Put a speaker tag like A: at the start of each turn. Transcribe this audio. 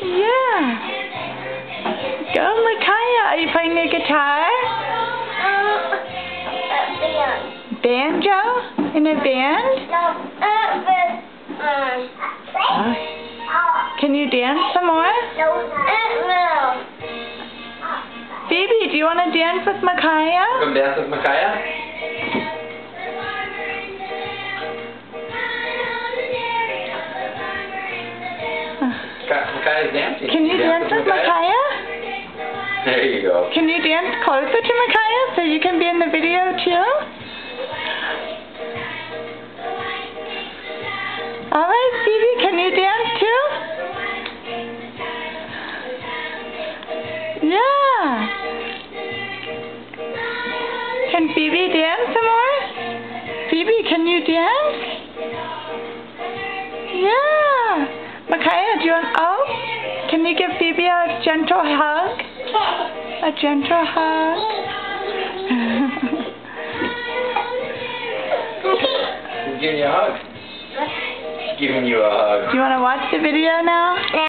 A: Yeah. Go, Micaiah. Are you playing the guitar? Banjo? In a band? Can you dance some more? Phoebe, do you want to dance with Micaiah?
B: Come dance with Micaiah? Micaiah's dancing.
A: Can you dance with Micaiah?
B: There you go.
A: Can you dance closer to Micaiah so you can be in the video too? Alright, Phoebe, can you dance too? Yeah. Can Phoebe dance some more? Phoebe, can you dance? Yeah. Micaiah, do you want, can you give Phoebe a gentle hug? A gentle hug?
B: She's giving you a hug. She's giving you a hug.
A: Do you want to watch the video now?